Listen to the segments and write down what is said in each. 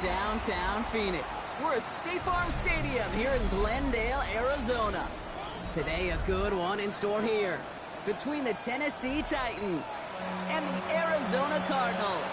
downtown Phoenix. We're at State Farm Stadium here in Glendale, Arizona. Today, a good one in store here between the Tennessee Titans and the Arizona Cardinals.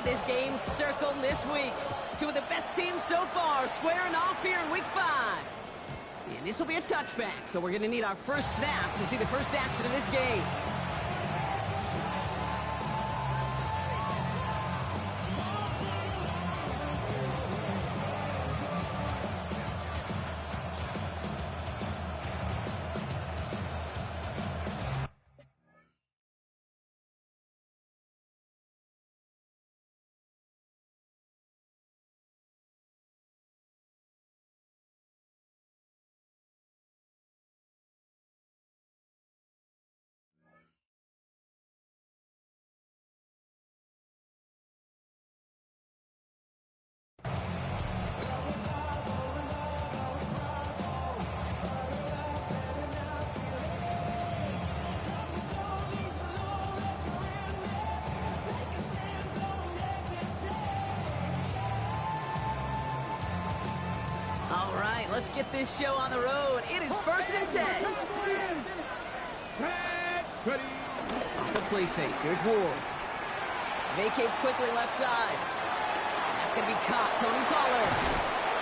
This game circled this week. Two of the best teams so far squaring off here in week 5. And this will be a touchback, so we're going to need our first snap to see the first action of this game. All right, let's get this show on the road. It is 1st and 10. Off the play fake. Here's Ward. Vacates quickly left side. That's going to be caught. Tony Pollard.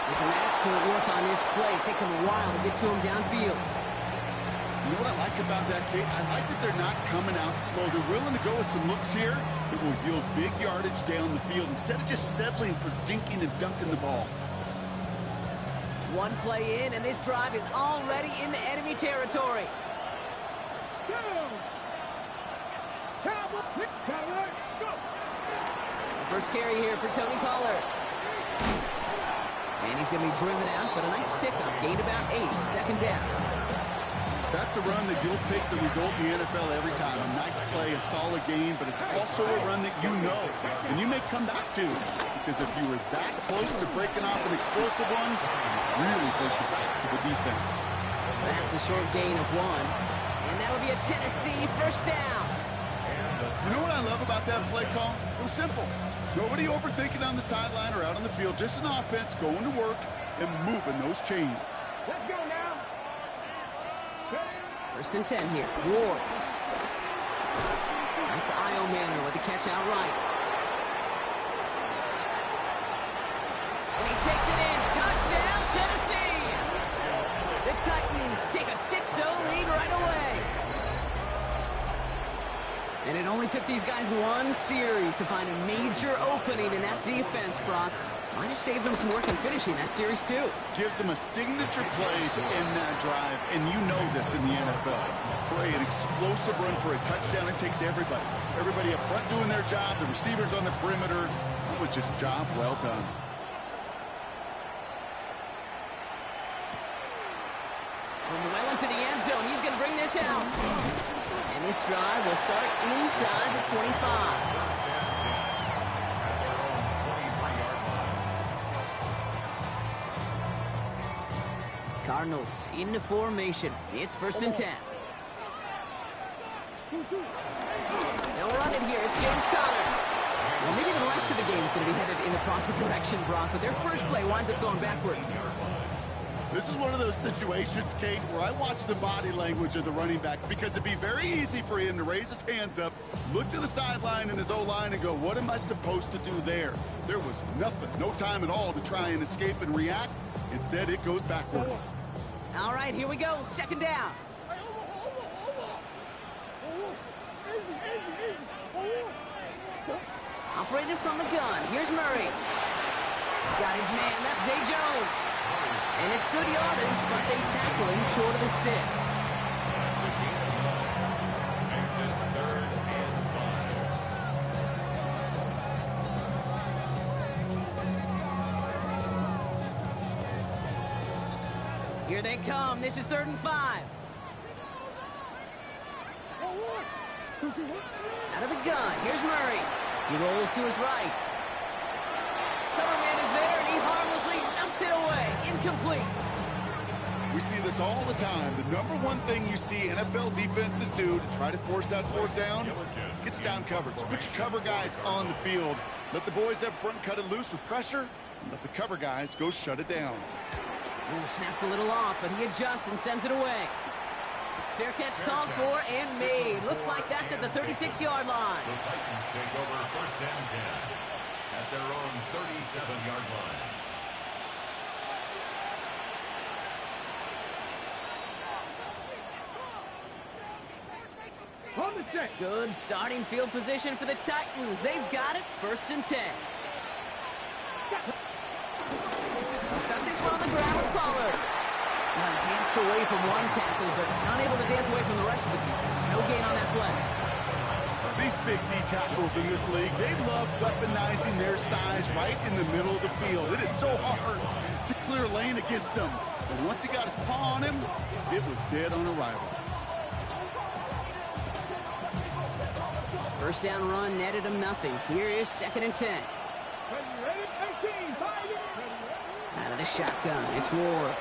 And some excellent work on this play. It takes him a while to get to him downfield. You know what I like about that, Kate? I like that they're not coming out slow. They're willing to go with some looks here that will yield big yardage down the field instead of just settling for dinking and dunking the ball. One play in, and this drive is already into enemy territory. The first carry here for Tony Pollard. And he's going to be driven out, but a nice pickup. Gained about 8, 2nd down. That's a run that you'll take the result in the NFL every time. A nice play, a solid gain, but it's also a run that you know, and you may come back to. Because if you were that close to breaking off an explosive one, really break the backs of the defense. That's a short gain of 1. And that'll be a Tennessee first down. You know what I love about that play call? It was simple. Nobody overthinking on the sideline or out on the field. Just an offense going to work and moving those chains. Let's go now. 1st and 10 here. Ward. That's Io Manor with the catch outright. And he takes it in. Touchdown, Tennessee! The Titans take a 6-0 lead right away. And it only took these guys one series to find a major opening in that defense, Brock. Might have saved them some work in finishing that series, too. Gives them a signature play to end that drive, and you know this in the NFL. For an explosive run for a touchdown, it takes everybody. Everybody up front doing their job, the receivers on the perimeter. It was just job well done. Well into the end zone. He's going to bring this out. And this drive will start inside the 25. Cardinals into formation. It's 1st and 10. They'll run it here. It's James Conner. Well, maybe the rest of the game is going to be headed in the proper direction, Brock, but their first play winds up going backwards. This is one of those situations, Kate, where I watch the body language of the running back because it'd be very easy for him to raise his hands up, look to the sideline and his O-line and go, what am I supposed to do there? There was nothing, no time at all to try and escape and react. Instead, it goes backwards. All right, here we go. 2nd down. Operated from the gun. Here's Murray. He's got his man. That's Zay Jones. And it's good yardage, but they tackle him short of the sticks. Here they come. This is 3rd and 5. Out of the gun, here's Murray. He rolls to his right. Cover man is there, and he harmlessly knocks it away. Incomplete. We see this all the time. The number one thing you see NFL defenses do to try to force that fourth down, gets down coverage. Put your cover guys on the field. Let the boys up front cut it loose with pressure, and let the cover guys go shut it down. Ooh, snaps a little off, but he adjusts and sends it away. Fair catch called for and made. Looks like that's at the 36-yard line. The Titans take over 1st and 10 at their own 37-yard line. Good starting field position for the Titans. They've got it, 1st and 10. They'll start this one on the ground with Pollard. Danced away from one tackle, but unable to dance away from the rest of the defense. No gain on that play. These big D tackles in this league, they love weaponizing their size right in the middle of the field. It is so hard to clear lane against them. And once he got his paw on him, it was dead on arrival. First down run netted him nothing. Here is 2nd and 10. Out of the shotgun, it's Ward.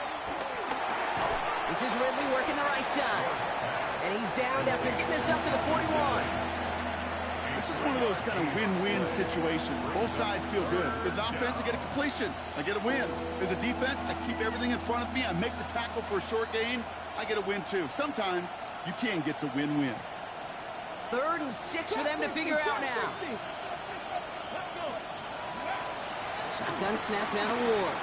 This is Ridley working the right side. And he's downed after getting this up to the 41. This is one of those kind of win-win situations. Both sides feel good. As an offense, I get a completion. I get a win. As a defense, I keep everything in front of me. I make the tackle for a short gain. I get a win, too. Sometimes you can get to win-win. 3rd and 6 for them to figure out now. Shotgun snap now to Ward.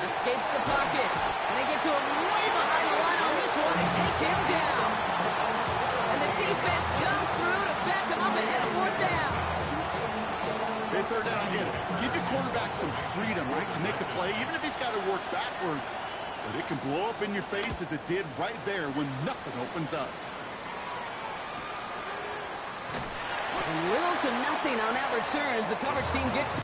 Escapes the pocket. And they get to him way behind the line on this one and take him down. And the defense comes through to back him up ahead of 4th down. Hey, 3rd down, I get it. Give your quarterback some freedom, right, to make a play, even if he's got to work backwards. But it can blow up in your face as it did right there when nothing opens up. Little to nothing on that return as the coverage team gets...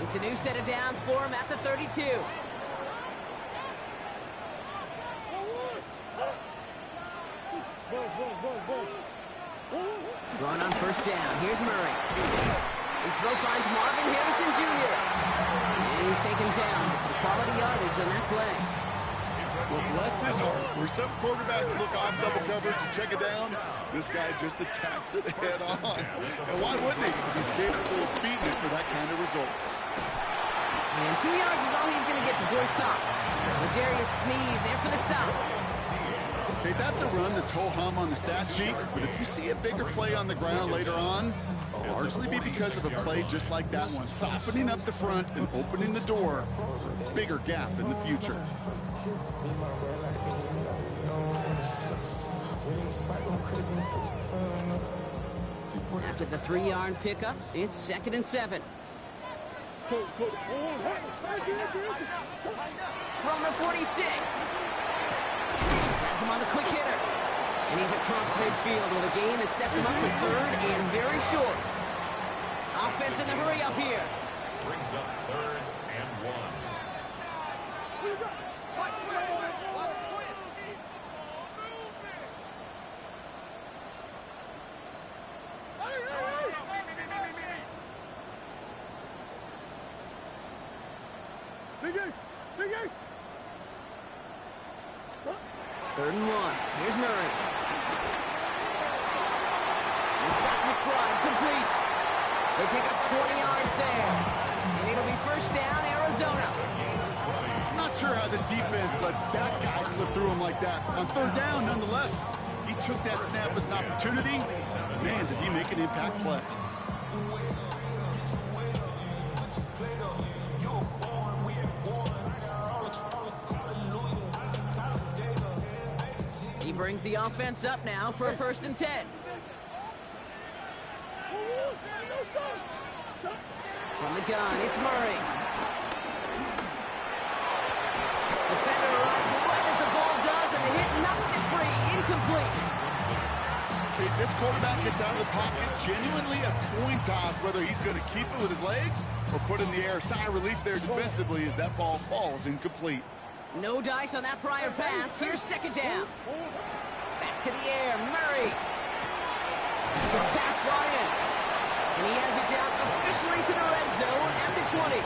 It's a new set of downs for him at the 32. Going on 1st down. Here's Murray. His throw finds Marvin Harrison Jr. And he's taken down. It's a quality yardage on that play. Well, bless his heart. Where some quarterbacks look off double coverage to check it down, this guy just attacks it head on. And why wouldn't he? He's capable of beating it for that kind of result. And 2 yards is all he's going to get before he's caught. L'Jarius Sneed there for the stop. Okay, that's a run that's ho-hum on the stat sheet, but if you see a bigger play on the ground later on, it'll largely be because of a play just like that one, softening up the front and opening the door for a bigger gap in the future. After the 3-yard pickup, it's 2nd and 7. From the 46. Has him on the quick hitter. And he's across midfield with a gain that sets him up for 3rd and very short. Offense in the hurry up here. Brings up 3rd and 1. Third and 1. Here's Murray. He's got McBride complete. They pick up 20 yards there. And it'll be first down, Arizona. I'm not sure how this defense let that guy slip through him like that. On third down, nonetheless, he took that snap as an opportunity. Man, did he make an impact play. He brings the offense up now for a 1st and 10. From the gun, it's Murray. Defender arrives right as the ball does, and the hit knocks it free. Incomplete. Okay, this quarterback gets out of the pocket. Genuinely a coin toss whether he's going to keep it with his legs or put in the air. Sigh of relief there defensively as that ball falls incomplete. No dice on that prior pass. Here's 2nd down. Back to the air. Murray. It's a pass Bryant. And he has it down officially to the red zone at the 20.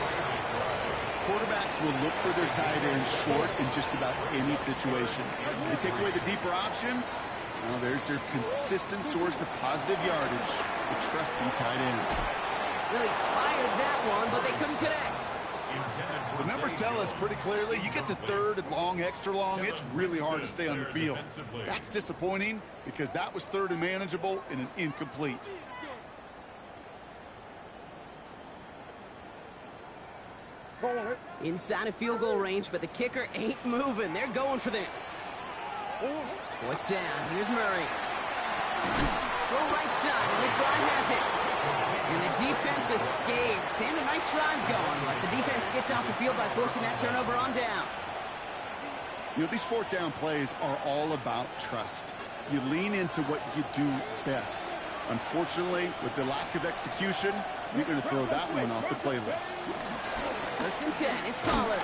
Quarterbacks will look for their tight end short in just about any situation. They take away the deeper options. Well, there's their consistent source of positive yardage, the trusty tight end. Really fired that one, but they couldn't connect. The numbers tell us pretty clearly, you get to third and long, extra long, it's really hard to stay on the field. That's disappointing because that was third and manageable and an incomplete. Inside of field goal range, but the kicker ain't moving. They're going for this. 4th down. Here's Murray. Go right side, and McBride has it. And the defense escapes. And a nice drive going, but the defense gets off the field by forcing that turnover on downs. You know, these 4th down plays are all about trust. You lean into what you do best. Unfortunately, with the lack of execution, you're going to throw that one off the playlist. 1st and 10, it's Pollard.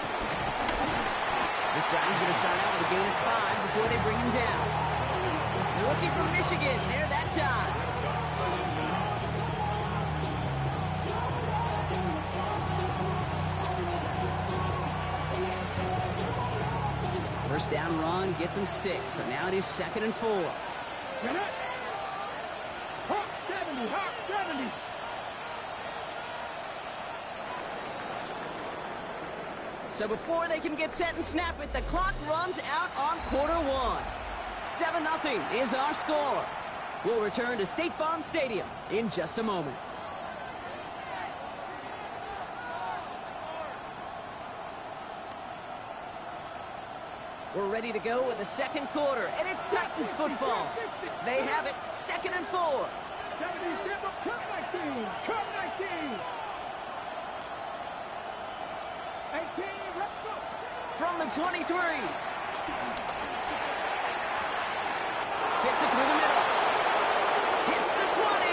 This drive is going to start out with a gain of 5 before they bring him down. The rookie from Michigan, there that time. First down run gets him 6, so now it is 2nd and 4. So before they can get set and snap it, the clock runs out on quarter 1. 7-0 is our score. We'll return to State Farm Stadium in just a moment. We're ready to go with the 2nd quarter, and it's Titans football. They have it 2nd and 4. From the 23. Fits it through the middle. Hits the 20.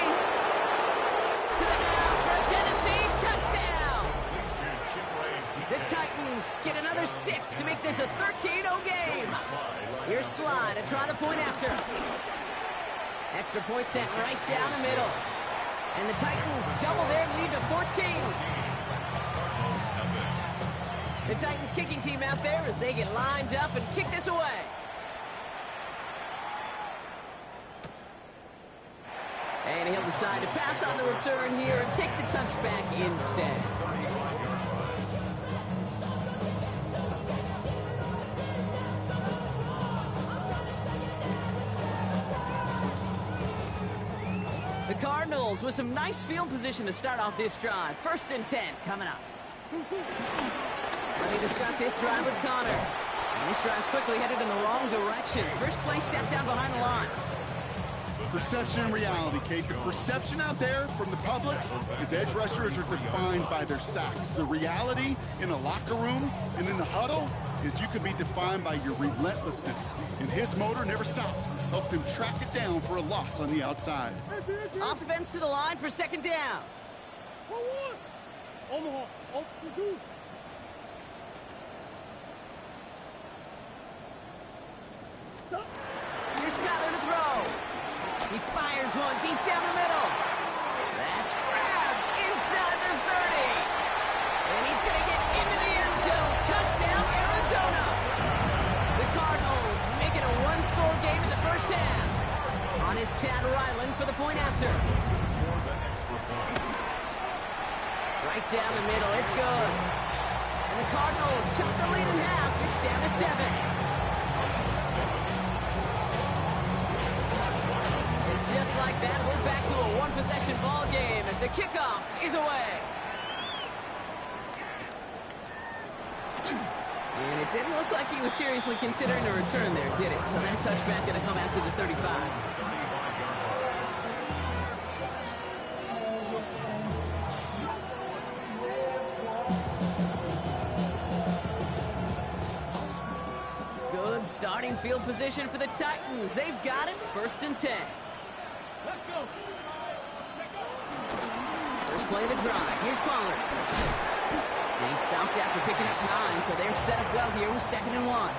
To the house for a Tennessee touchdown. The Titans get another 6 to make this a 13-0 game. Here's Sly to try the point after. Extra point sent right down the middle. And the Titans double their lead to 14. The Titans kicking team out there as they get lined up and kick this away. And he'll decide to pass on the return here and take the touchback instead. The Cardinals with some nice field position to start off this drive. 1st and 10 coming up. Ready to start this drive with Connor. And this drive's quickly headed in the wrong direction. First play set down behind the line. Perception and reality, Kate. The perception out there from the public is edge rushers are defined by their sacks. The reality in a locker room and in the huddle is you can be defined by your relentlessness. And his motor never stopped. Helped him track it down for a loss on the outside. Offense to the line for 2nd down. He fires one deep down the middle. That's grabbed inside the 30. And he's going to get into the end zone. Touchdown, Arizona. The Cardinals make it a one-score game in the first half. On is Chad Ryland for the point after. Right down the middle. It's good. And the Cardinals chop the lead in half. It's down to 7. And just like that, we're back to a one-possession ball game as the kickoff is away. And it didn't look like he was seriously considering a return there, did it? So that touchback going to come out to the 35. Good starting field position for the Titans. They've got it. 1st and 10. Let's go. First play of the drive. Here's Pollard. And he stopped after picking up 9, so they're set up well here with 2nd and 1.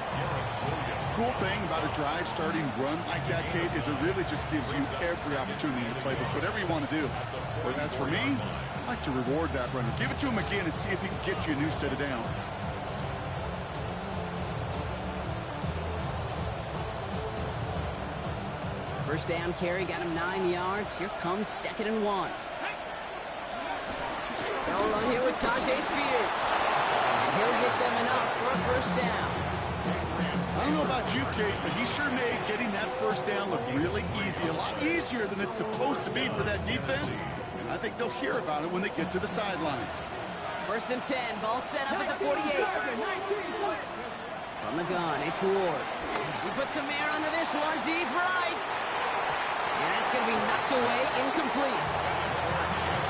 Cool thing about a drive starting run like that, Kate, is it really just gives you every opportunity to play with whatever you want to do. But as for me, I like to reward that runner. Give it to him again and see if he can get you a new set of downs. First down carry got him 9 yards. Here comes 2nd and 1. They'll run here with Tajay Spears. And he'll get them enough for a first down. I don't know about you, Kate, but he sure made getting that first down look really easy. A lot easier than it's supposed to be for that defense. And I think they'll hear about it when they get to the sidelines. 1st and 10. Ball set up at the 48. From the gun, it's Ward. He puts some air under this one. Deep right. And that's going to be knocked away, incomplete.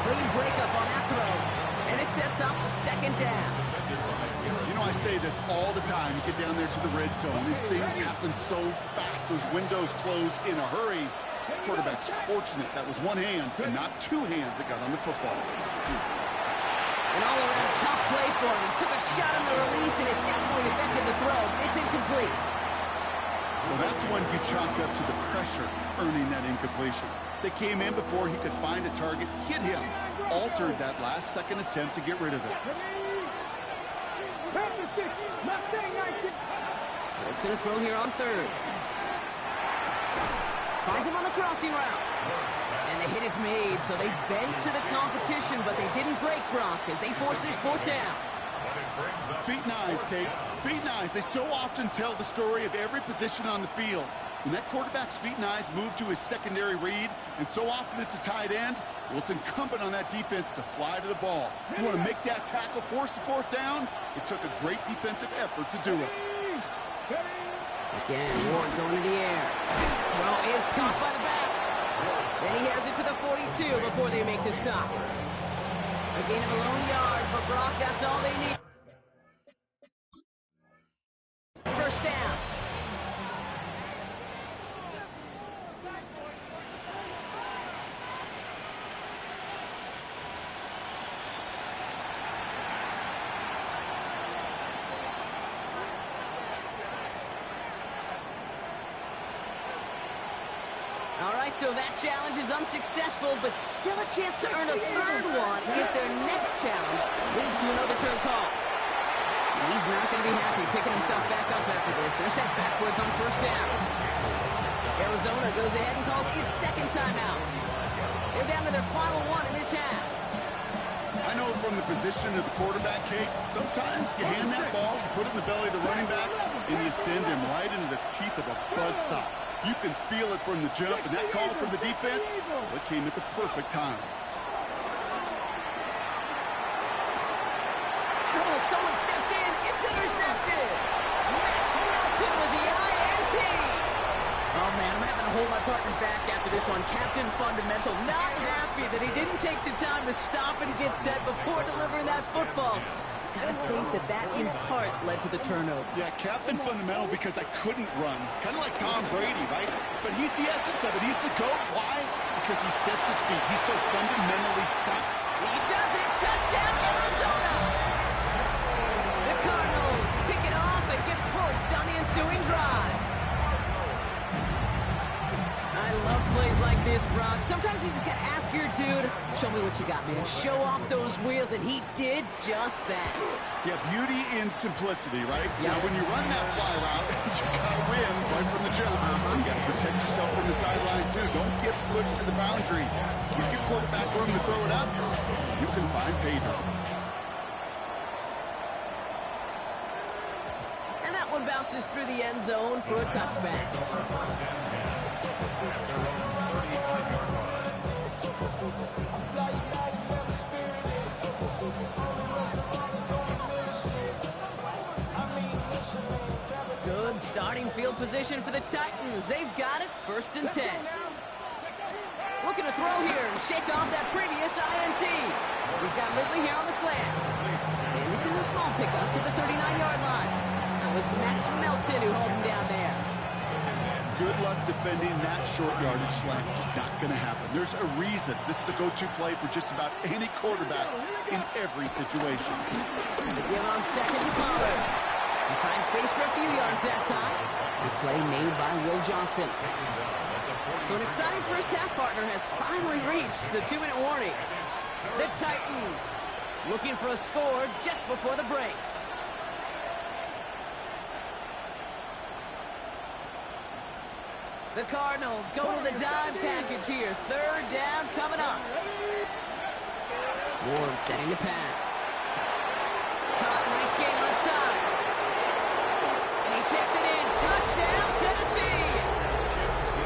Clean breakup on that throw. And it sets up 2nd down. You know, I say this all the time. You get down there to the red zone, and things happen so fast. Those windows close in a hurry. Quarterback's fortunate that was one hand and not 2 hands that got on the football. An all-around tough play for him. He took a shot on the release, and it definitely affected the throw. It's incomplete. Well, that's one you chalk up to the pressure earning that incompletion. They came in before he could find a target, hit him, altered that last-second attempt to get rid of it. It's going to throw here on 3rd. Finds him on the crossing route. And the hit is made, so they bent to the competition, but they didn't break Brock as they force this 4th down. Feet and eyes, Kate. Feet and eyes. They so often tell the story of every position on the field. When that quarterback's feet and eyes move to his secondary read, and so often it's a tight end, well, it's incumbent on that defense to fly to the ball. You want to make that tackle, force the 4th down? It took a great defensive effort to do it. Again, Ward going to the air. Well, is caught by the back. Then he has it to the 42 before they make the stop. A gain of a lone yard, but Brock, that's all they need. First down. All right, so that challenge is unsuccessful, but still a chance to earn a 3rd one if their next challenge leads to an overturn call. And he's not going to be happy picking himself back up after this. They're set backwards on 1st down. Arizona goes ahead and calls its 2nd timeout. They're down to their final one in this half. I know from the position of the quarterback, Kate, sometimes you hand that ball, you put it in the belly of the running back, and you send him right into the teeth of a buzzsaw. You can feel it from the jump, and that call from the defense, well, it came at the perfect time. Oh, someone stepped in. It's intercepted. Max Melton with the INT. Oh, man, I'm having to hold my partner back after this one. Captain Fundamental not happy that he didn't take the time to stop and get set before delivering that football. Gotta think that in part led to the turnover. Yeah, Captain Fundamental because I couldn't run. Kind of like Tom Brady, right? But he's the essence of it. He's the GOAT. Why? Because he sets his feet. He's so fundamentally sound. He does it. Touchdown, Arizona. The Cardinals pick it off and get points on the ensuing drive. I love plays like this, Brock. Sometimes you just got to ask your dude, show me what you got, man. Show off those wheels, and he did just that. Yeah, beauty in simplicity, right? Yep. Now, when you run that fly route, you got to win right from the jump. You got to protect yourself from the sideline, too. Don't get pushed to the boundary. Give your quarterback room to throw it up. You can find pay dirt. And that one bounces through the end zone for a touchback. Good starting field position for the Titans. They've got it, 1st and 10. Looking to throw here and shake off that previous INT. He's got Ridley here on the slant. And this is a small pickup to the 39-yard line. That was Max Melton who held him down there. Good luck defending that short yardage slant. Just not going to happen. There's a reason this is a go-to play for just about any quarterback in every situation. Again on 2nd to Pollard. He finds space for a few yards that time. The play made by Will Johnson. So an exciting first half partner has finally reached the 2-minute warning. The Titans looking for a score just before the break. The Cardinals go to the dime package here. 3rd down coming up. Ward setting the pass. Caught, nice game left side. And he takes it in. Touchdown, Tennessee.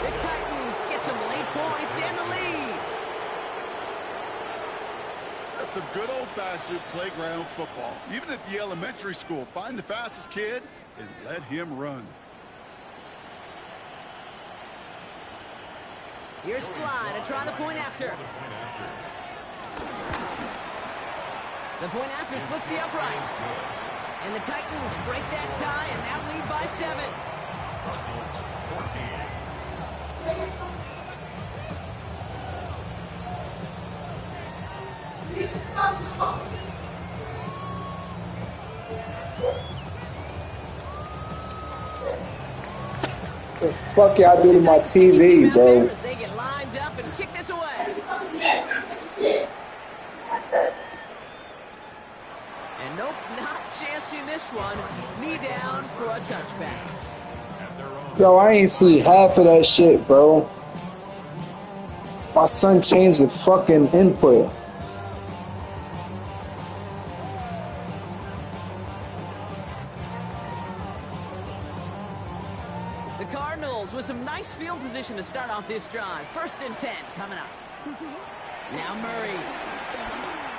The Titans get some late points in the lead. That's some good old-fashioned playground football. Even at the elementary school, find the fastest kid and let him run. Here's Sly to try the point after. The point after splits the uprights. And the Titans break that tie and now lead by 7. Cardinals 14. The fuck y'all do to my TV, bro? They get lined up and kick this away. And nope, not chancing this one. Knee down for a touchback. Yo, I ain't see half of that shit, bro. My son changed the fucking input. The Cardinals with some nice field position to start off this drive. 1st and 10 coming up. Now Murray.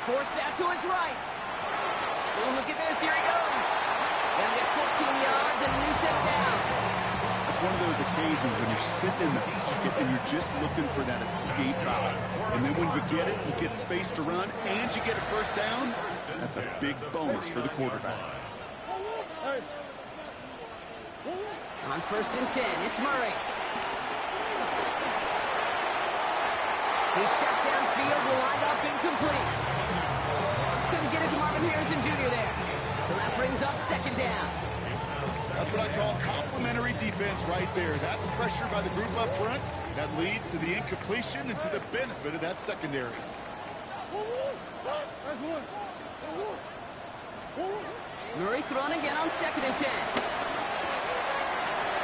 Forced out to his right. Oh, look at this. Here he goes. They'll get 14 yards and a new set of downs. It's one of those occasions when you're sitting in the pocket and you're just looking for that escape route. And then when you get it, you get space to run, and you get a 1st down. That's a big bonus for the quarterback. On 1st and 10, it's Murray. His shot downfield will wind up incomplete. It's going to get it to Marvin Harrison Jr. there. So that brings up 2nd down. That's what I call complimentary defense right there. That pressure by the group up front, that leads to the incompletion and to the benefit of that secondary. Murray thrown again on 2nd and 10.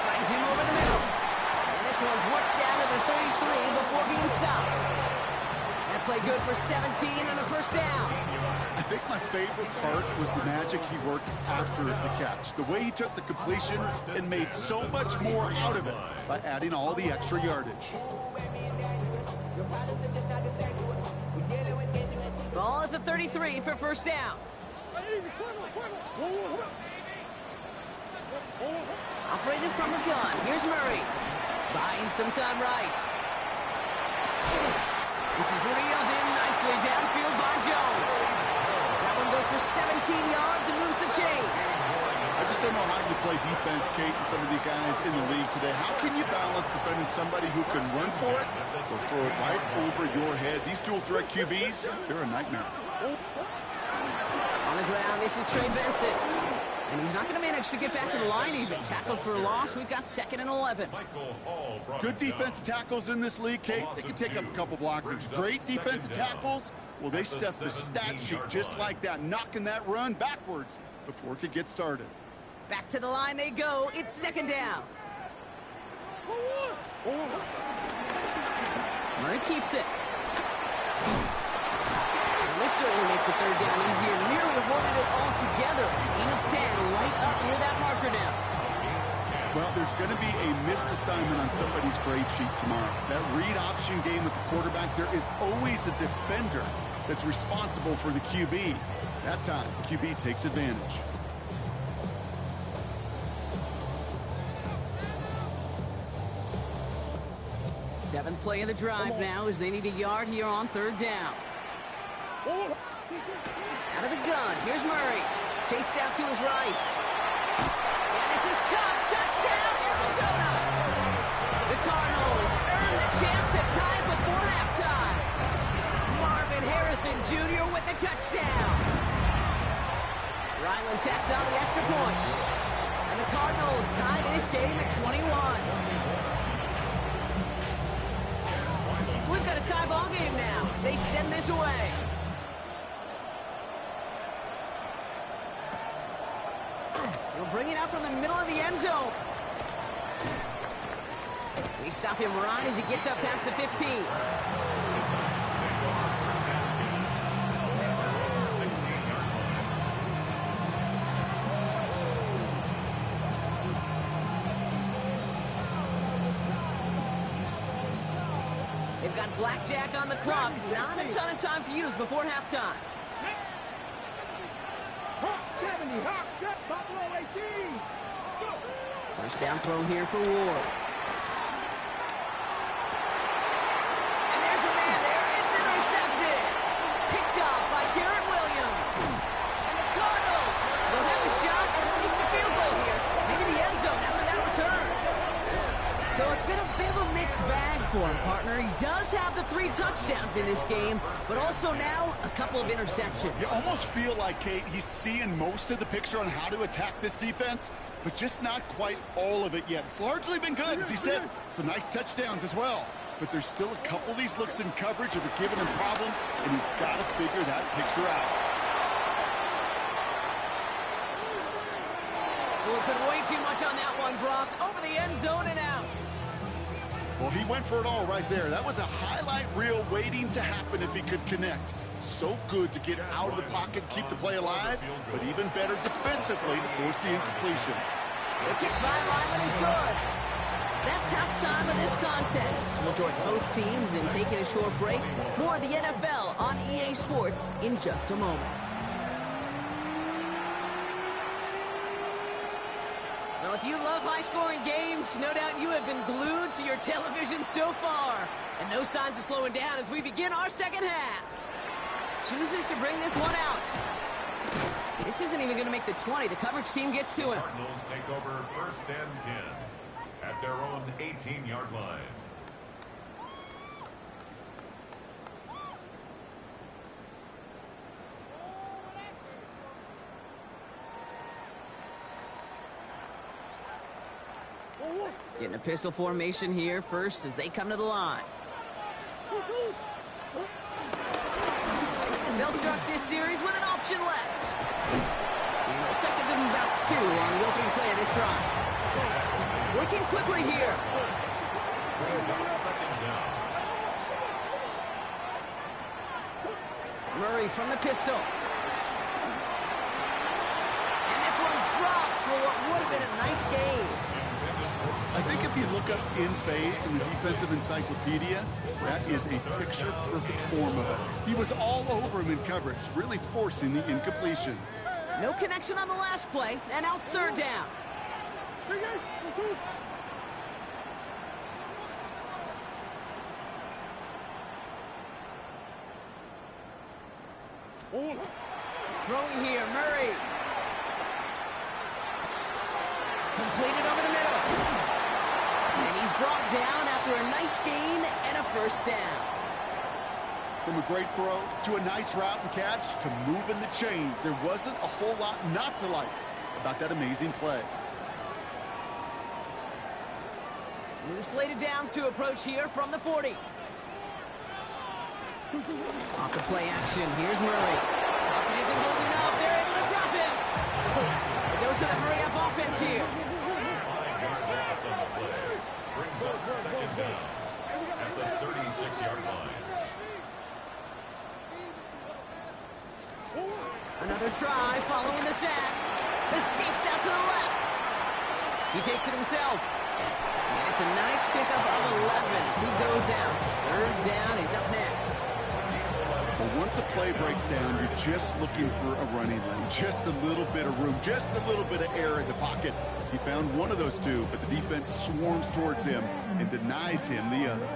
Finds him over the middle. And this one's worked down to the 33 before being stopped. That play good for 17 and a 1st down. I think my favorite part was the magic he worked after the catch. The way he took the completion and made so much more out of it by adding all the extra yardage. Ball at the 33 for 1st down. Operating from the gun. Here's Murray. Buying some time right. This is reeled in nicely downfield by Jones. That one goes for 17 yards and moves the chains. I just don't know how you play defense, Kate, and some of the guys in the league today. How can you balance defending somebody who can run for it or throw it right over your head? These dual threat QBs, they're a nightmare. On the ground, this is Trey Benson. And he's not going to manage to get back to the line even. Tackled for a loss. We've got 2nd and 11. Good defensive tackles in this league, Kate. They can take up a couple blockers. Great defensive tackles. Well, they step the stat sheet just like that, knocking that run backwards before it could get started. Back to the line they go. It's 2nd down. Murray keeps it. And this certainly makes the 3rd down easier. Nearly avoided it altogether. Gain of 10 right up near that marker now. Well, there's going to be a missed assignment on somebody's grade sheet tomorrow. That read option game with the quarterback, there is always a defender that's responsible for the QB. That time, the QB takes advantage. Seventh play of the drive now as they need a yard here on 3rd down. Out of the gun, here's Murray. Chased out to his right. And this is Cup. Touchdown, Arizona! The Cardinals earn the chance to tie before halftime. Marvin Harrison Jr. with the touchdown. Ryland tacks on the extra point. And the Cardinals tie this game at 21. So we've got a tie ball game now as they send this away. They'll bring it out from the middle of the end zone. We stop him right as he gets up past the 15. They've got blackjack on the clock. Not a ton of time to use before halftime. First down throw here for Ward. And there's a man there. It's intercepted. Picked up by Garrett Williams. And the Cardinals will have a shot at least a field goal here. Maybe the end zone after that return. So it's been a bit of a mixed bag for him, partner. He does have the 3 touchdowns in this game, but also now a couple of interceptions. You almost feel like, Kate, he's seeing most of the picture on how to attack this defense, but just not quite all of it yet. It's largely been good, as he said. Some nice touchdowns as well. But there's still a couple of these looks in coverage that are giving him problems, and he's got to figure that picture out. We'll put way too much on that one, Brock. Over the end zone and out. Well, he went for it all right there. That was a highlight reel waiting to happen if he could connect. So good to get out of the pocket, keep the play alive, but even better defensively to force the incompletion. The kick by Ryland is good. That's halftime of this contest. We'll join both teams in taking a short break. More of the NFL on EA Sports in just a moment. Well, if you love high-scoring games, no doubt you have been glued to your television so far. And no signs of slowing down as we begin our second half. Chooses to bring this one out. This isn't even going to make the 20. The coverage team gets to him. Cardinals take over 1st and 10 at their own 18-yard line. Getting a pistol formation here first as they come to the line. They'll start this series with an option left. Looks like they've given about 2 on the opening play of this drive. Working quickly here. Brings up 2nd down. Murray from the pistol. And this one's dropped for what would have been a nice game. I think if you look up in phase in the defensive encyclopedia, that is a picture-perfect form of it. He was all over him in coverage, really forcing the incompletion. No connection on the last play, and out 3rd down. Throwing here, Murray. Completed over the middle. And he's brought down after a nice gain and a 1st down. From a great throw to a nice route and catch to moving the chains, there wasn't a whole lot not to like. about that amazing play. Loose slated downs to approach here from the 40. Off the play action, here's Murray. Pocket isn't holding up, they're able to drop him. A dose of the hurry-up offense here. 5-yard loss on the play. Brings up second down at the 36-yard line. Another try following the sack. Escapes out to the left. He takes it himself. And it's a nice pickup of 11 as he goes out. Third down is up next. Well, once a play breaks down, you're just looking for a running lane. Just a little bit of room, just a little bit of air in the pocket. He found one of those two, but the defense swarms towards him and denies him the other.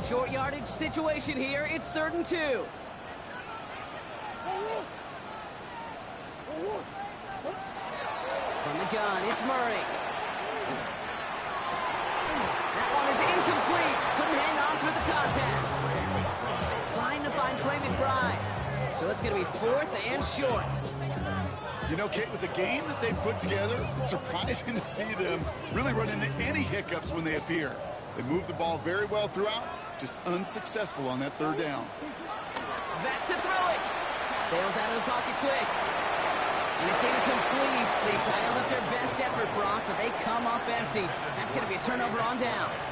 Short yardage situation here. It's 3rd and 2. From the gun, it's Murray. That one is incomplete. Couldn't hang on through the contact. Trying to find Trey McBride. So it's going to be 4th and short. You know, Kate, with the game that they put together, it's surprising to see them really run into any hiccups when they appear. They move the ball very well throughout, just unsuccessful on that 3rd down. Back to throw it. Bails out of the pocket quick. And it's incomplete. They dialed up their best effort, Brock, but they come up empty. That's going to be a turnover on downs.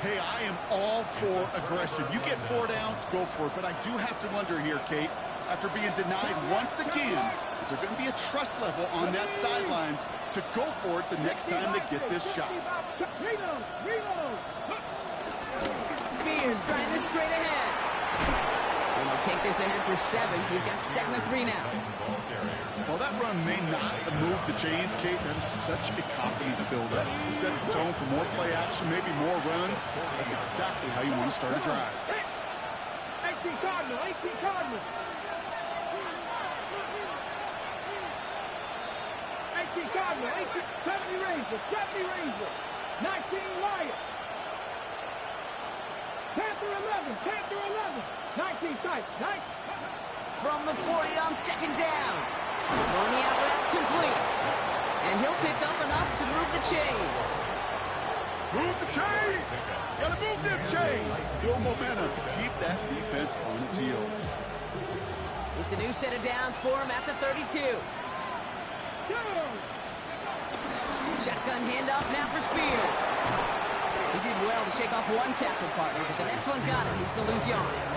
Hey, I am all for aggression. You get 4 downs, go for it. But I do have to wonder here, Kate, after being denied once again, is there going to be a trust level on that sidelines to go for it the next time they get this shot? Spears trying this straight ahead. And they'll take this ahead for 7. We've got 2nd and 3 now. While that run may not have moved the chains, Kate, that is such a confidence builder. It sets the tone for more play action, maybe more runs. That's exactly how you want to start a drive. 18 Cardinal, 18 Cardinal. 18 Cardinal, 70 Ranger, 70 Ranger. 19 Lion. Panther 11, Panther 11. 19 tight, nice. From the 40 on 2nd down. Throwing the out route complete. And he'll pick up enough to move the chains. Move the chains! Gotta move them chains! Build momentum. Keep that defense on its heels. It's a new set of downs for him at the 32. Shotgun handoff now for Spears. He did well to shake off one tackle partner, but the next one got him. He's going to lose yards.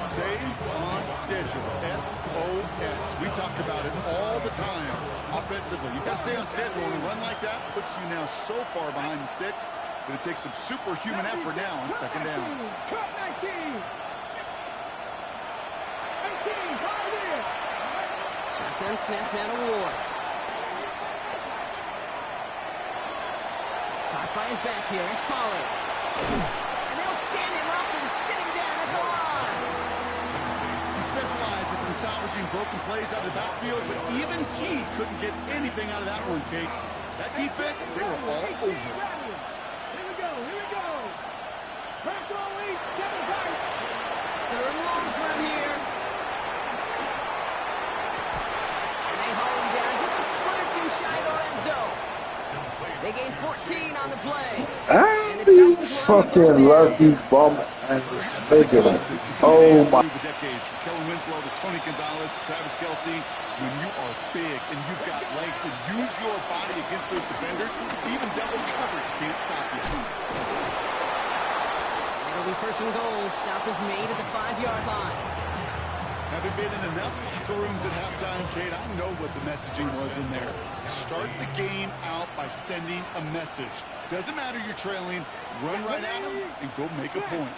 Stay on schedule. SOS. We talk about it all the time. Offensively, you got to stay on schedule, and a run like that puts you now so far behind the sticks that it takes some superhuman effort now on 2nd down. Cut 19. 18, right there. Shotgun snap now to Ward. Caught by his back here. It's Pollard. And they'll stand him up and sit him down at the line. He specializes in salvaging broken plays out of the backfield, but even he couldn't get anything out of that one, Kate. That defense, they were all over it. Here we go, here we go. Press all 8, 7 tight. 3rd and long for him here. And they haul him down just a foot or two shy of the red zone. They gain 14 on the play. You fucking lucky bum ass nigga. Oh my. The decades from Kellen Winslow to Tony Gonzalez to Travis Kelce. When you are big and you've got length and use your body against those defenders, even double coverage can't stop you. And it'll be 1st and goal. Stop is made at the 5-yard line. Having been in enough locker rooms at halftime, Kate, I know what the messaging was in there. Start the game out by sending a message. Doesn't matter you're trailing, run right at them and go make a point.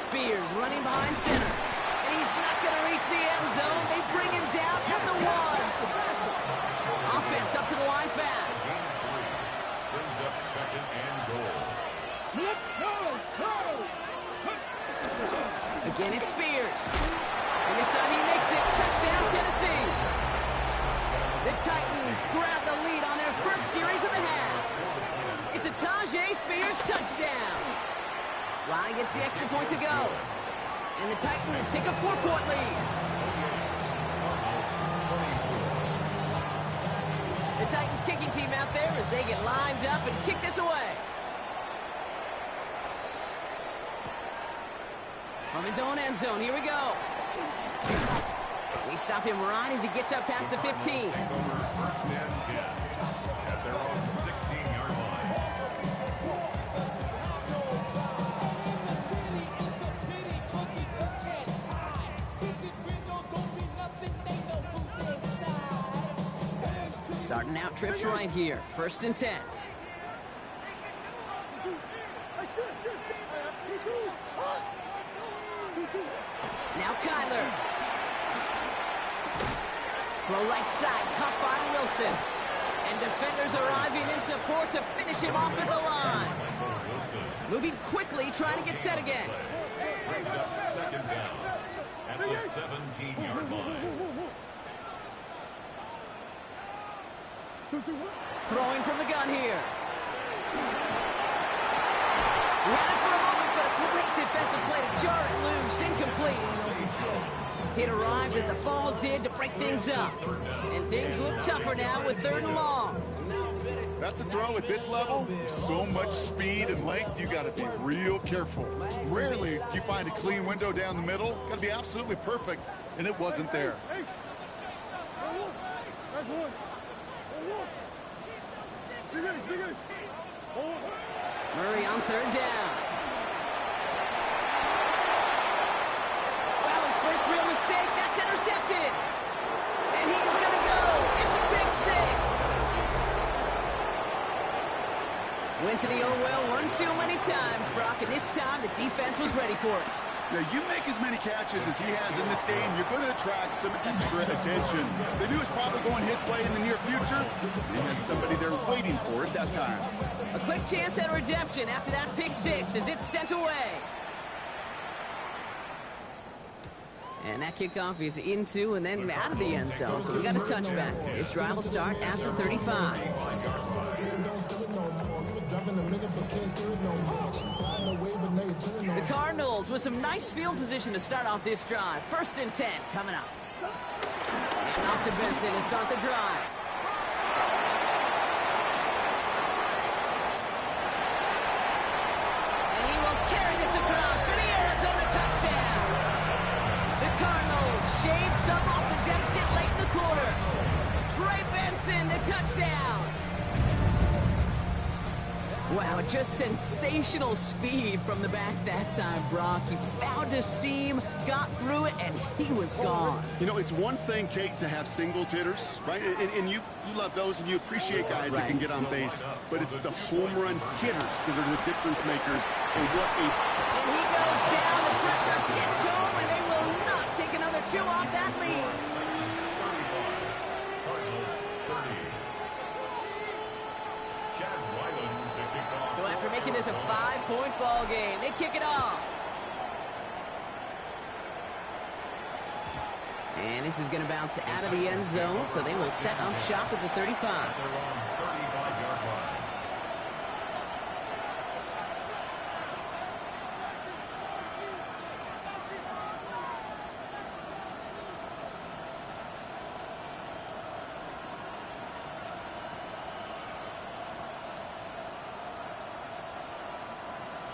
Spears running behind center. And he's not going to reach the end zone. They bring him down at the 1. Offense up to the line fast. Brings up 2nd and goal. Again, it's Spears. And this time he makes it. Touchdown, Tennessee. The Titans grab the lead on their first series of the half. It's a Tajay Spears touchdown. Sliding gets the extra point to go. And the Titans take a 4-point lead. The Titans kicking team out there as they get lined up and kick this away. From his own end zone, here we go. We stop him right as he gets up past the 15. Take over first and 10 at their own 16-yard line. Starting out trips right here. First and 10. Now Kyler. Throw right side, caught by Wilson. And defenders arriving in support to finish him off at the line. Moving quickly, trying to get set again. Brings up second down at the 17-yard line. Throwing from the gun here. Ran it for a moment, but a great defensive play to jar it loose. Incomplete. It arrived as the ball did to break things up. And things look tougher now with 3rd and long. That's a throw at this level. So much speed and length, you got to be real careful. Rarely do you find a clean window down the middle. Got to be absolutely perfect, and it wasn't there. Murray on 3rd down. Wow, his first real mistake. That's intercepted. And he's going to go. It's a big 6. Went to the old well one too many times, Brock, and this time the defense was ready for it. Now, you make as many catches as he has in this game, you're going to attract some extra attention. They knew it was probably going his way in the near future. They had somebody there waiting for it that time. A quick chance at redemption after that pick 6 as it's sent away. And that kickoff is into and then out of the end zone. So we got a touchback. This drive will start at the 35. The Cardinals with some nice field position to start off this drive. 1st and 10 coming up. And off to Benson to start the drive. And he will carry this across for the Arizona touchdown. The Cardinals shave some off the deficit late in the quarter. Trey Benson, the touchdown. Wow, just sensational speed from the back that time, Brock. He found a seam, got through it, and he was gone. You know, it's one thing, Kate, to have singles hitters, right? And you love those, and you appreciate guys that can get on base. But it's the home run hitters that are the difference makers. And what a... And he goes down, the pressure gets home, and they will not take another 2 off that lead. Cardinals 30. So after making this a 5-point ball game, they kick it off. And this is going to bounce out of the end zone, so they will set up shop at the 35. They're on 35-yard line.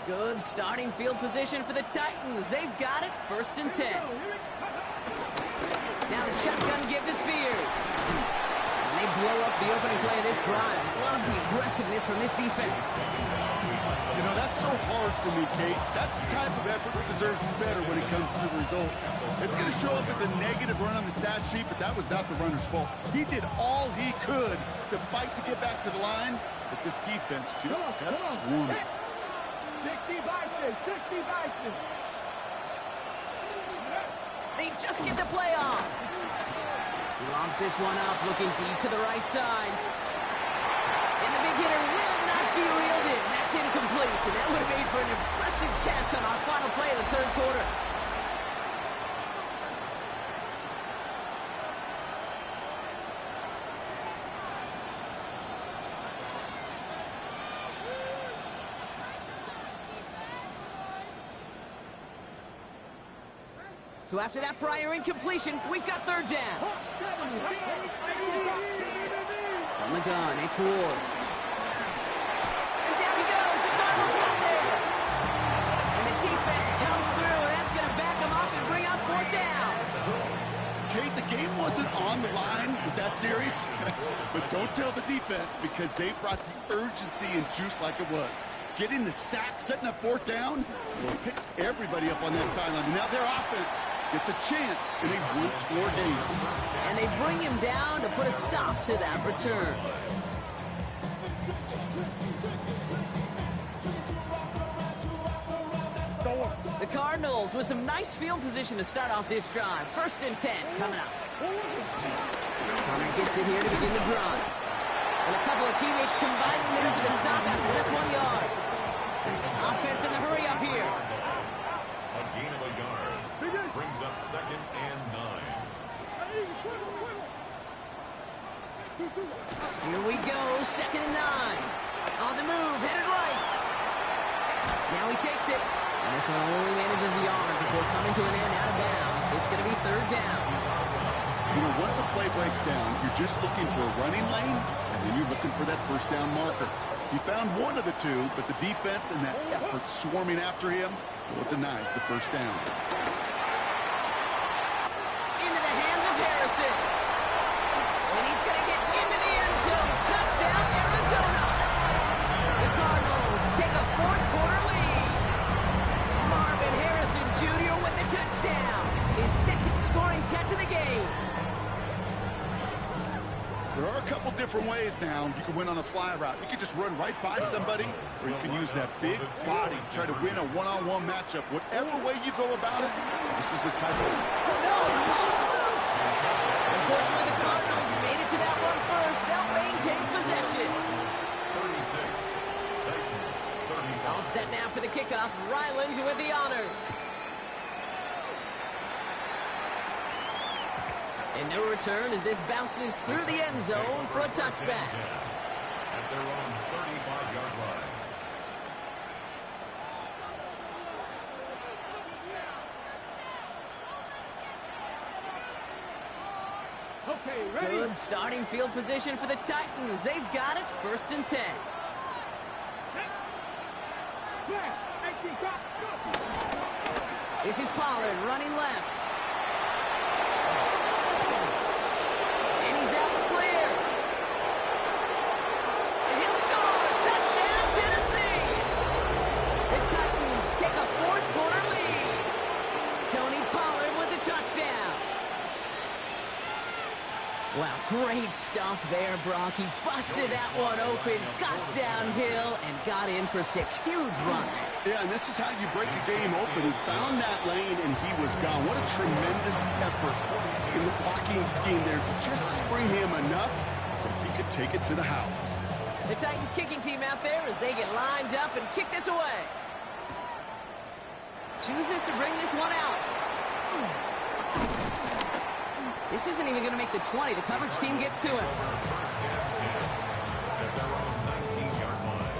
Good starting field position for the Titans. They've got it. 1st and 10. Now the shotgun give to Spears. And they blow up the opening play of this drive. Love the aggressiveness from this defense. You know, that's so hard for me, Kate. That's the type of effort that deserves better when it comes to the results. It's going to show up as a negative run on the stat sheet, but that was not the runner's fault. He did all he could to fight to get back to the line, but this defense just kept swarming. 60 vices, 60 vices. They just get the play off. He lobs this one up, looking deep to the right side. And the big hitter will not be reeled in. That's incomplete, and that would have made for an impressive catch on our final play of the 3rd quarter. So after that prior incompletion, we've got third down. From the gun, it's Ward. And down he goes. The Cardinals got there. And the defense comes through, and that's going to back them up and bring up fourth down. Kate, the game wasn't on the line with that series, but don't tell the defense because they brought the urgency and juice like it was. Getting the sack, setting up fourth down, well, it picks everybody up on that sideline. And now their offense gets a chance in a one-score game. And they bring him down to put a stop to that return. The Cardinals with some nice field position to start off this drive. 1st and 10 coming up. Connor gets it here to begin the drive. And a couple of teammates combining there for the stop after this 1 yard. Offense in the hurry up here. A gain of a yard. Brings up 2nd and 9. Here we go, 2nd and 9. On the move, headed right. Now he takes it. And this one only manages a yard before coming to an end out of bounds. It's going to be third down. You know, once a play breaks down, you're just looking for a running lane, and then you're looking for that first down marker. He found one of the two, but the defense and that effort swarming after him, well, it denies the first down. Into the hands of Harrison. And he's going to get into the end zone. Touchdown, Arizona. The Cardinals take a fourth-quarter lead. Marvin Harrison Jr. with the touchdown. His second scoring catch of the game. There are a couple different ways now you can win on a fly route. You can just run right by somebody, or you can use that big body, try to win a one-on-one matchup. Whatever way you go about it, this is the type of... Oh, no, the ball's loose. Unfortunately, the Cardinals made it to that one first. They'll maintain possession. 36. Titans, 35. All set now for the kickoff. Ryland with the honors. And no return as this bounces through the end zone for a touchback. At their own 35-yard line. Okay, ready? Good starting field position for the Titans. They've got it. 1st and 10. Flash, 18, go. This is Pollard running left. And he's out the clear. And he'll score. Touchdown, Tennessee. The Titans take a fourth-quarter lead. Tony Pollard with the touchdown. Wow, great stuff there, Brock. He busted that one open, got downhill, and got in for 6. Huge run. Yeah, and this is how you break a game open. He found that lane, and he was gone. What a tremendous effort in the blocking scheme there to just spring him enough so he could take it to the house. The Titans kicking team out there as they get lined up and kick this away. Chooses to bring this one out. This isn't even going to make the 20. The coverage team gets to him. 1st and 10. At their own 19-yard line.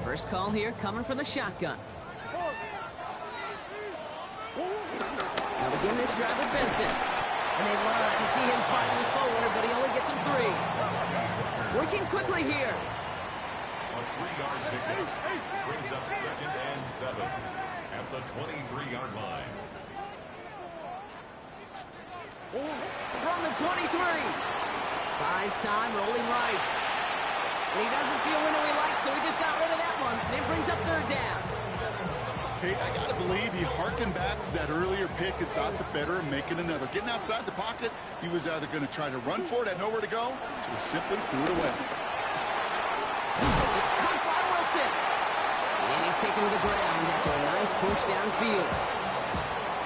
First call here coming from the shotgun. Now begin this drive with Benson. And they love to see him fighting forward, but he only gets him 3. Working quickly here. A 3-yard pickup brings up 2nd and 7 at the 23-yard line. From the 23. Buys time, rolling right. And he doesn't see a window he likes, so he just got rid of that one. Then brings up third down. Hey, I got to believe he harkened back to that earlier pick and thought the better of making another. Getting outside the pocket, he was either going to try to run for it, had nowhere to go, so he simply threw it away. It's caught by Wilson. And he's taken to the ground after a nice push downfield.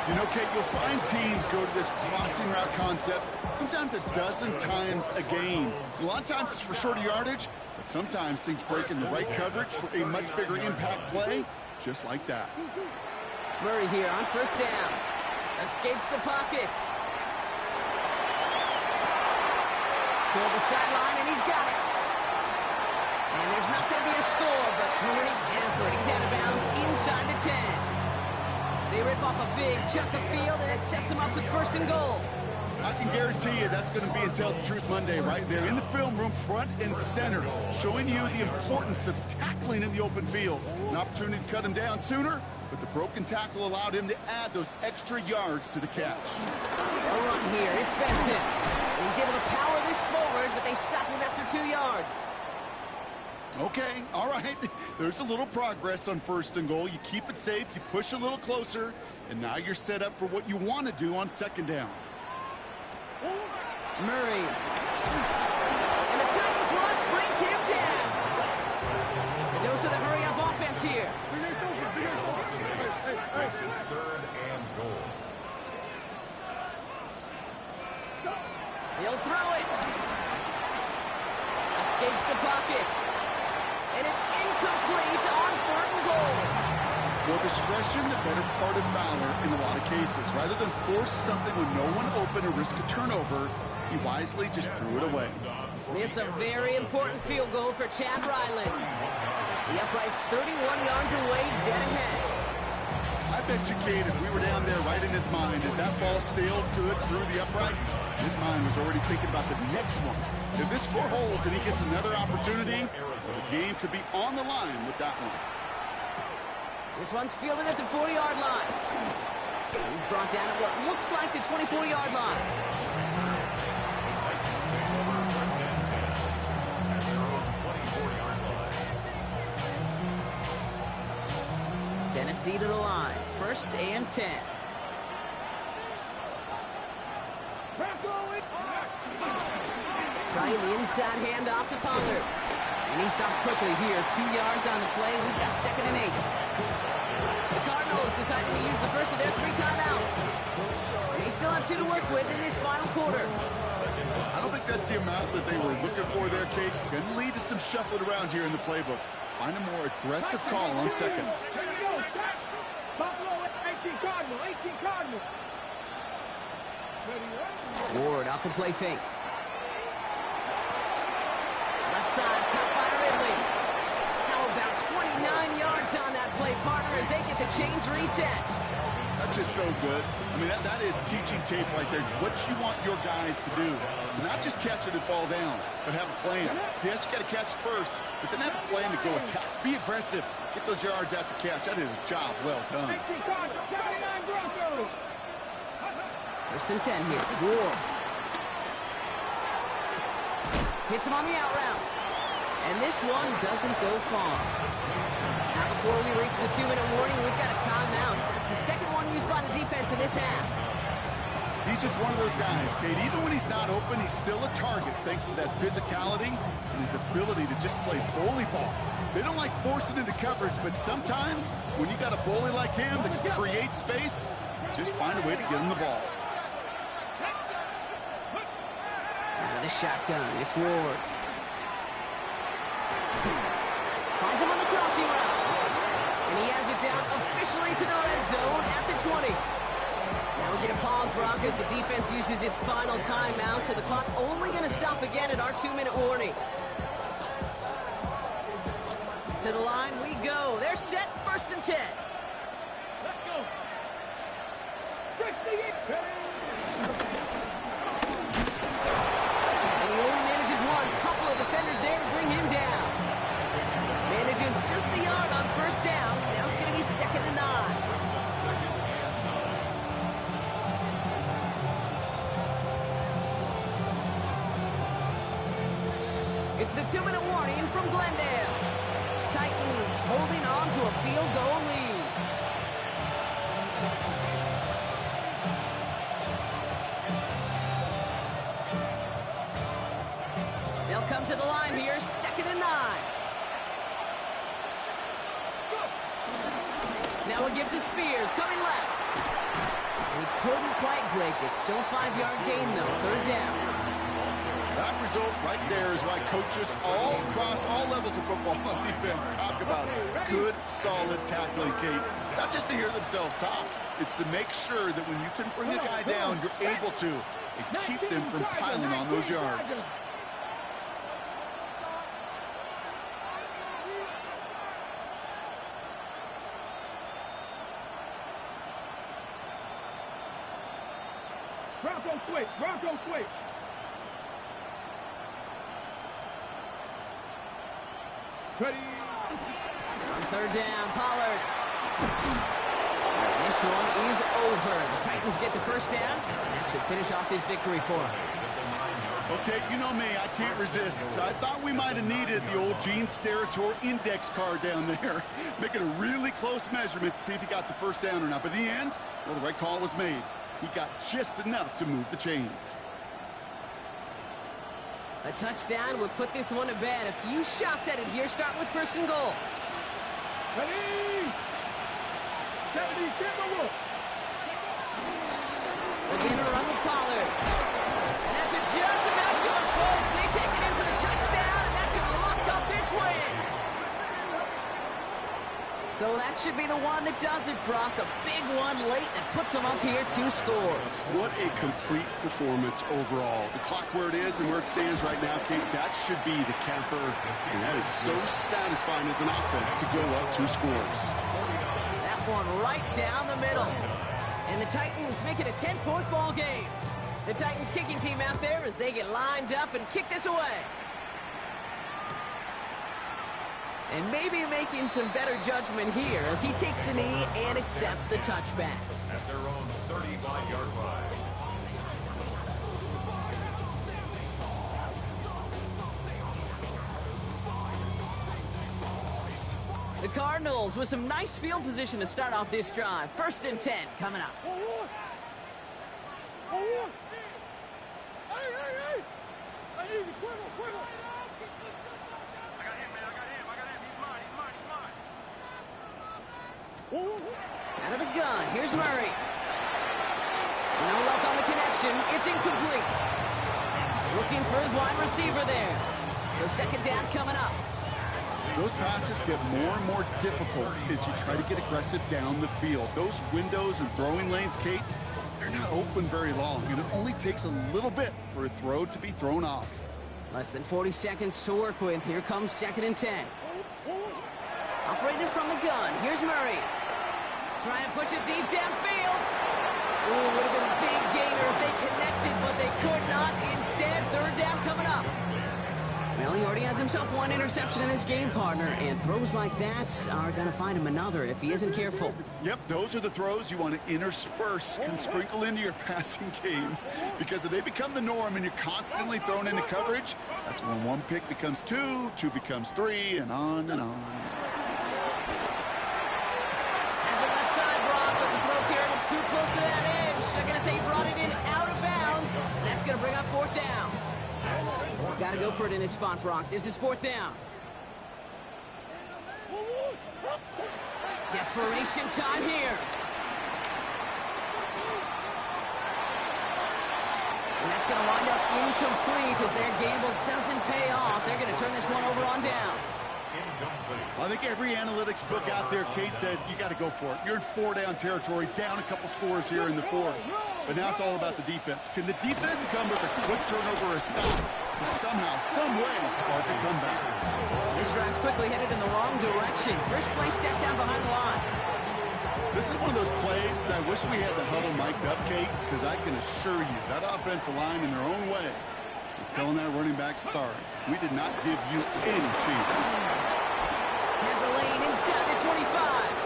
You know, Kate, you'll find teams go to this crossing route concept sometimes a dozen times a game. A lot of times it's for shorter yardage, but sometimes things break in the right coverage for a much bigger impact play, just like that. Murray here on 1st down. Escapes the pocket. Toward the sideline, and he's got it. And there's not going to be a score, but great effort. He's out of bounds inside the 10. They rip off a big chunk of field, and it sets them up with 1st and goal. I can guarantee you that's going to be in Tell the Truth Monday right there in the film room, front and center, showing you the importance of tackling in the open field. An opportunity to cut him down sooner, but the broken tackle allowed him to add those extra yards to the catch. They'll run here. It's Benson. And he's able to power this forward, but they stop him after 2 yards. Okay, all right. There's a little progress on 1st and goal. You keep it safe, you push a little closer, and now you're set up for what you want to do on 2nd down. Murray. And the Titans rush brings him down. A dose of the hurry-up offense here. Makes it 3rd and goal. He'll throw it. Escapes the pocket. And it's incomplete on 3rd and goal. For discretion, the better part of valor in a lot of cases. Rather than force something with no one open or risk a turnover, he wisely just threw it away. This a very important field goal for Chad Ryland. The upright's 31 yards away, dead ahead. I bet you, Kate, if we were down there right in his mind, as that ball sailed good through the uprights, his mind was already thinking about the next one. If this score holds and he gets another opportunity, the game could be on the line with that one. This one's fielded at the 40-yard line. He's brought down at what looks like the 24-yard line. Titans take over 1st and 10 at their own 24-yard line. Tennessee to the line. 1st and 10. Trying the inside handoff to Pollard. And he stops quickly here. 2 yards on the play. We've got 2nd and 8. The Cardinals decided to use the first of their 3 timeouts. They still have 2 to work with in this final quarter. I don't think that's the amount that they were looking for there, Kate. Going to lead to some shuffling around here in the playbook. Find a more aggressive call on 2nd. Buffalo, 18 Cardinal, 18 Cardinal. Ward off the play fake. Left side, cut by Ridley. How about 29 yards on that play, partner, as they get the chains reset. That's just so good. I mean, that is teaching tape right there. It's what you want your guys to do. To not just catch it and fall down, but have a plan. Yes, you got to catch it first, but then have a plan to go attack. Be aggressive. Get those yards after catch. That is a job well done. 18 Cardinal, 79 Broncos. 1st and 10 here. Ward. Hits him on the out route. And this one doesn't go far. Now before we reach the 2-minute warning, we've got a timeout. That's the 2nd one used by the defense in this half. He's just one of those guys, Kate. Even when he's not open, he's still a target thanks to that physicality and his ability to just play bully ball. They don't like forcing into coverage, but sometimes when you got a bully like him that can create space, just find a way to get him the ball. Out of the shotgun, it's Ward. Finds him on the crossing route. And he has it down officially to the red zone at the 20. Now we get a pause, Brock, as the defense uses its final timeout, so the clock only going to stop again at our 2-minute warning. To the line we go. They're set, 1st and 10. Let's go. 68. And he only manages one. Couple of defenders there to bring him down. Manages just a yard on 1st down. Now it's going to be 2nd and 9. It's the 2-minute warning from Glendale. Titans holding on to a field goal lead. They'll come to the line here, 2nd and 9. Now we give to Spears, coming left. And he couldn't quite break it. Still a 5-yard gain, though. 3rd down. That result right there is why coaches all across all levels of football on defense talk about good, solid tackling, Kate. It's not just to hear themselves talk. It's to make sure that when you can bring a guy down, you're able to and keep them from piling on those yards. Bronco switch. Bronco switch. Ready. On third down, Pollard. This one is over. The Titans get the first down, and that should finish off this victory for them. Okay, you know me, I can't resist. I thought we might have needed the old Gene Steratore index card down there, making a really close measurement to see if he got the first down or not. But in the end, well, the right call was made. He got just enough to move the chains. A touchdown would put this one to bed. A few shots at it here, starting with first and goal. Ready. 70, Timberwolf. Again, a run with Pollard. And that's a just immaculate, folks. They take it in for the touchdown, and that should lock up this win. So that should be the one that does it, Brock. A big one late that puts them up here 2 scores. What a complete performance overall. The clock where it is and where it stands right now, Kate, that should be the capper. And that is so satisfying as an offense to go up 2 scores. That one right down the middle. And the Titans make it a 10-point ball game. The Titans kicking team out there as they get lined up and kick this away. And maybe making some better judgment here as he takes a knee and accepts the touchback. At their own 35-yard line. The Cardinals with some nice field position to start off this drive. 1st and 10 coming up. Hey! I need you, quicker. Out of the gun, here's Murray. No luck on the connection, it's incomplete. Looking for his wide receiver there. So 2nd down coming up. Those passes get more and more difficult as you try to get aggressive down the field. Those windows and throwing lanes, Kate, they're not open very long, and it only takes a little bit for a throw to be thrown off. Less than 40 seconds to work with. Here comes 2nd and 10. Operating from the gun, here's Murray. Trying to push it deep downfield. Ooh, would have been a big gainer if they connected, but they could not. Instead, 3rd down coming up. Well, he already has himself 1 interception in this game, partner, and throws like that are going to find him another if he isn't careful. Yep, those are the throws you want to intersperse and sprinkle into your passing game, because if they become the norm and you're constantly thrown into coverage, that's when 1 pick becomes 2, 2 becomes 3, and on and on. Has it left side, Brock, but the throw carried him too close to that edge. They're going to say he brought it in out of bounds, and that's going to bring up 4th down. Got to go for it in this spot, Brock. This is 4th down. Desperation time here. And that's going to wind up incomplete as their gamble doesn't pay off. They're going to turn this one over on downs. I think every analytics book out there, Kate, said you got to go for it. You're in 4-down territory, down a couple scores here in the 4th. But now it's all about the defense. Can the defense come with a quick turnover or a stop to somehow, some way, spark a comeback? This drive's quickly headed in the wrong direction. First play set down behind the line. This is one of those plays that I wish we had the huddle mic'd up, Kate, because I can assure you that offensive line in their own way is telling that running back, sorry, we did not give you any chance. Has a lane inside the 25.